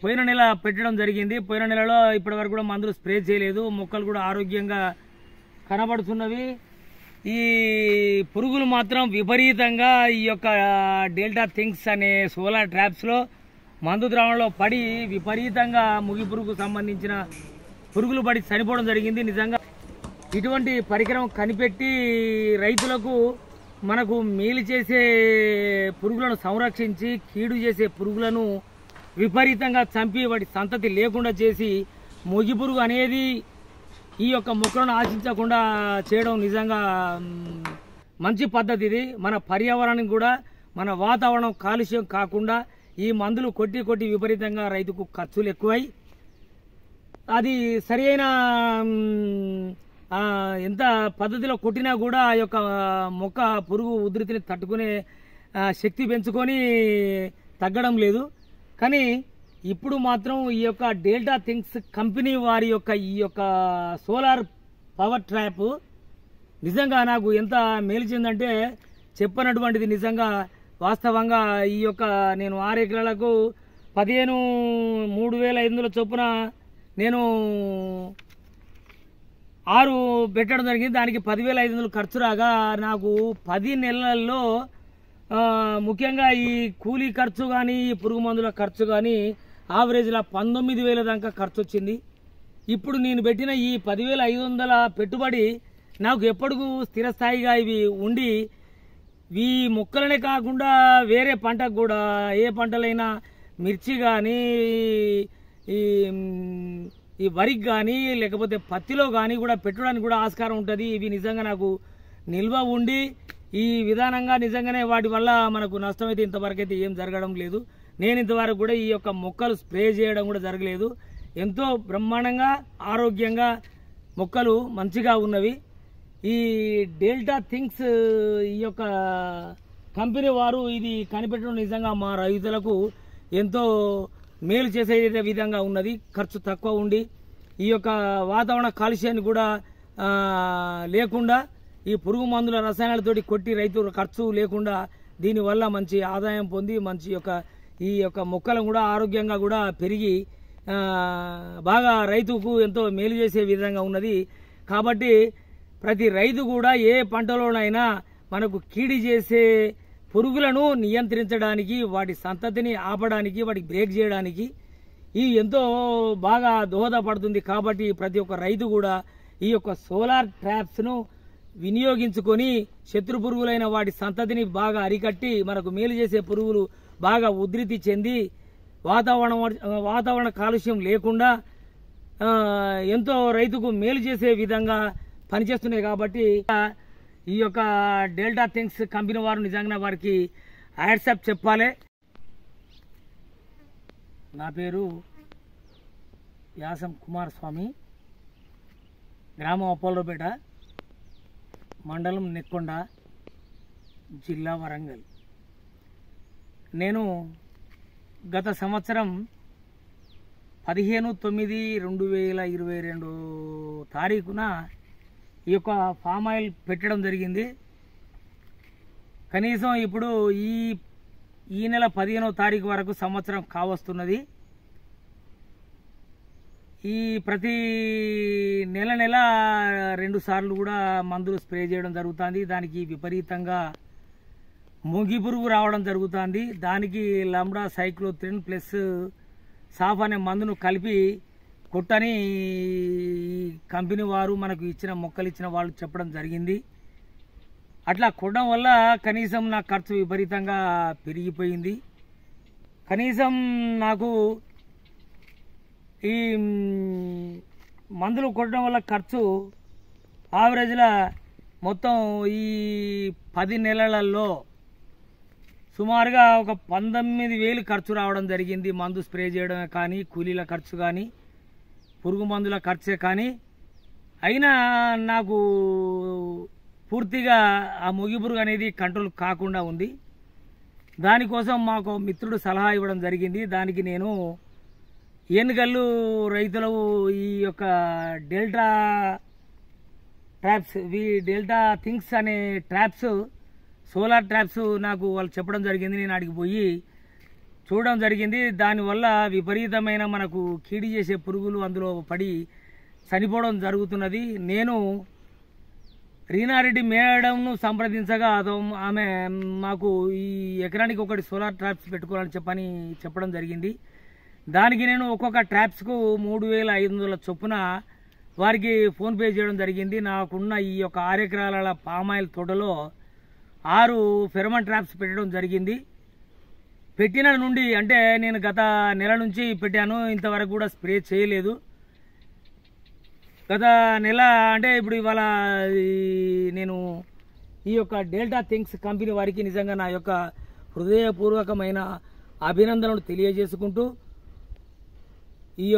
పోయిన నెల పెట్టడం జరిగింది. పోయిన నెలలో ఇప్పటి వరకు కూడా మందులు స్ప్రే చేయలేదు. మొక్కలు కూడా ఆరోగ్యంగా కనబడుతున్నవి. ఈ పురుగులు మాత్రం విపరీతంగా ఈ యొక్క డెల్టా థింగ్స్ అనే సోలార్ ట్రాప్స్లో మందు ద్రావణంలో పడి విపరీతంగా ముగి పురుగుకు సంబంధించిన పురుగులు పడి చనిపోవడం జరిగింది. నిజంగా ఇటువంటి పరికరం కనిపెట్టి రైతులకు మనకు మేలు చేసే పురుగులను సంరక్షించి కీడు చేసే పురుగులను విపరీతంగా చంపి వాటి సంతతి లేకుండా చేసి ముగి పురుగు అనేది ఈ యొక్క మొక్కలను ఆశించకుండా చేయడం నిజంగా మంచి పద్ధతి. ఇది మన పర్యావరణానికి కూడా మన వాతావరణం కాలుష్యం కాకుండా ఈ మందులు కొట్టి విపరీతంగా రైతుకు ఖర్చులు ఎక్కువై అది సరైన ఎంత పద్ధతిలో కొట్టినా కూడా ఆ యొక్క మొక్క పురుగు ఉధృతిని తట్టుకునే శక్తి పెంచుకొని తగ్గడం లేదు. కానీ ఇప్పుడు మాత్రం ఈ యొక్క డెల్టా థింగ్స్ కంపెనీ వారి యొక్క ఈ యొక్క సోలార్ పవర్ ట్రాప్ నిజంగా నాకు ఎంత మేలు చెందంటే చెప్పనటువంటిది. నిజంగా వాస్తవంగా ఈ యొక్క నేను 6 ఎకరాలకు 3,500 చొప్పున నేను 6 పెట్టడం జరిగింది. దానికి 10,500 ఖర్చు రాగా నాకు 10 నెలల్లో ముఖ్యంగా ఈ కూలీ ఖర్చు కానీ ఈ పురుగు మందుల ఖర్చు కానీ ఆవరేజ్లా 19,000 దాకా ఖర్చు వచ్చింది. ఇప్పుడు నేను పెట్టిన ఈ 10,500 పెట్టుబడి నాకు ఎప్పటికూ స్థిరస్థాయిగా ఇవి ఉండి ఈ మొక్కలనే కాకుండా వేరే పంటకు కూడా ఏ పంటలైనా మిర్చి కానీ ఈ వరికి కానీ లేకపోతే పత్తిలో కానీ కూడా పెట్టడానికి కూడా ఆస్కారం ఉంటుంది. ఇవి నిజంగా నాకు నిల్వ ఉండి ఈ విధానంగా నిజంగానే వాటి వల్ల మనకు నష్టం అయితే ఇంతవరకు అయితే ఏం జరగడం లేదు. నేను ఇంతవరకు కూడా ఈ యొక్క మొక్కలు స్ప్రే చేయడం కూడా జరగలేదు. ఎంతో బ్రహ్మాండంగా ఆరోగ్యంగా మొక్కలు మంచిగా ఉన్నవి. ఈ డెల్టా థింగ్స్ ఈ యొక్క కంపెనీ వారు ఇది కనిపెట్టడం నిజంగా మా రైతులకు ఎంతో మేలు చేసే విధంగా ఉన్నది. ఖర్చు తక్కువ ఉండి ఈ యొక్క వాతావరణ కాలుష్యాన్ని కూడా లేకుండా ఈ పురుగు మందుల రసాయనాలతోటి కొట్టి రైతు ఖర్చు లేకుండా దీనివల్ల మంచి ఆదాయం పొంది మంచి ఈ యొక్క మొక్కలను కూడా ఆరోగ్యంగా కూడా పెరిగి బాగా రైతుకు ఎంతో మేలు చేసే విధంగా ఉన్నది. కాబట్టి ప్రతి రైతు కూడా ఏ పంటలోనైనా మనకు కీడి చేసే పురుగులను నియంత్రించడానికి వాటి సంతతిని ఆపడానికి వాటికి బ్రేక్ చేయడానికి ఇది ఎంతో బాగా దోహదపడుతుంది. కాబట్టి ప్రతి ఒక్క రైతు కూడా ఈ యొక్క సోలార్ ట్రాప్స్ను వినియోగించుకొని శత్రు పురుగులైన వాటి సంతతిని బాగా అరికట్టి మనకు మేలు చేసే పురుగులు బాగా ఉధృతి చెంది వాతావరణ కాలుష్యం లేకుండా ఎంతో రైతుకు మేలు చేసే విధంగా పనిచేస్తున్నాయి. కాబట్టి ఈ యొక్క డెల్టా థింగ్స్ కంపెనీ వారు నిజంగా వారికి హ్యాట్సాప్ చెప్పాలి. నా పేరు యాసం కుమారస్వామి, గ్రామం అపోలోపేట, మండలం నెక్కొండ, జిల్లా వరంగల్. నేను గత సంవత్సరం 15/9/2022 తారీఖున ఈ యొక్క ఫామ్ ఆయిల్ పెట్టడం జరిగింది. కనీసం ఇప్పుడు ఈ నెల 15వ తారీఖు వరకు సంవత్సరం కావస్తున్నది. ఈ ప్రతి నెల 2 సార్లు కూడా మందులు స్ప్రే చేయడం జరుగుతుంది. దానికి విపరీతంగా ముగి పురుగు రావడం జరుగుతుంది. దానికి లంబ్డా సైక్లోత్రిన్ ప్లస్ సాఫ్ అనే మందును కలిపి కొట్టని కంపెనీ వారు మనకు ఇచ్చిన మొక్కలు ఇచ్చిన వాళ్ళు చెప్పడం జరిగింది. అట్లా కొట్టడం వల్ల కనీసం నా ఖర్చు విపరీతంగా పెరిగిపోయింది. కనీసం నాకు ఈ మందులు కొట్టడం వల్ల ఖర్చు ఆవరేజ్లా మొత్తం ఈ 10 నెలలలో సుమారుగా ఒక 19,000 ఖర్చు రావడం జరిగింది. మందు స్ప్రే చేయడమే కానీ, కూలీల ఖర్చు కానీ, పురుగు మందుల ఖర్చే కానీ. అయినా నాకు పూర్తిగా ఆ ముగి పురుగు అనేది కంట్రోల్ కాకుండా ఉంది. దానికోసం మాకు మిత్రుడు సలహా ఇవ్వడం జరిగింది. దానికి నేను ఏనుగల్లు రైతులు ఈ యొక్క డెల్టా ట్రాప్స్ డెల్టా థింగ్స్ అనే ట్రాప్స్ సోలార్ ట్రాప్స్ నాకు వాళ్ళు చెప్పడం జరిగింది. నేను అడిగి పోయి చూడడం జరిగింది. దానివల్ల విపరీతమైన మనకు కీడి చేసే పురుగులు అందులో పడి చనిపోవడం జరుగుతున్నది. నేను రీనారెడ్డి మేడంను సంప్రదించగా ఆమె మాకు ఈ ఎకరానికి ఒకటి సోలార్ ట్రాప్స్ పెట్టుకోవాలని చెప్పడం జరిగింది. దానికి నేను ఒక్కొక్క ట్రాప్స్కు 3,500 చొప్పున వారికి ఫోన్పే చేయడం జరిగింది. నాకున్న ఈ యొక్క 6 ఎకరాల పామాయిల్ తోటలో 6 ఫెరమన్ ట్రాప్స్ పెట్టడం జరిగింది. పెట్టిన నుండి అంటే నేను గత నెల నుంచి పెట్టాను, ఇంతవరకు కూడా స్ప్రే చేయలేదు. గత నెల అంటే ఇప్పుడు ఇవాళ నేను ఈ యొక్క డెల్టా థింగ్స్ కంపెనీ వారికి నిజంగా నా యొక్క హృదయపూర్వకమైన అభినందనలు తెలియజేసుకుంటూ ఈ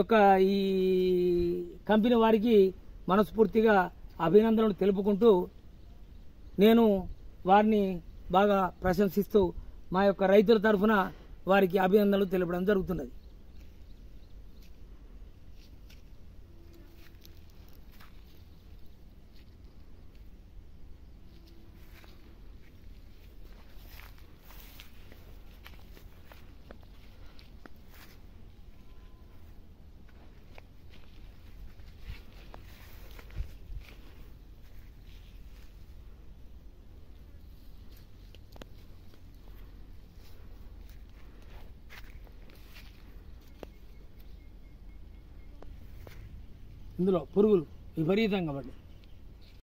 కంపెనీ వారికి మనస్ఫూర్తిగా అభినందనలు తెలుపుకుంటూ నేను వారిని బాగా ప్రశంసిస్తూ మా యొక్క రైతుల తరఫున వారికి అభినందనలు తెలపడం జరుగుతున్నది. ఇందులో పురుగులు విపరీతంగా పడ్డాయి.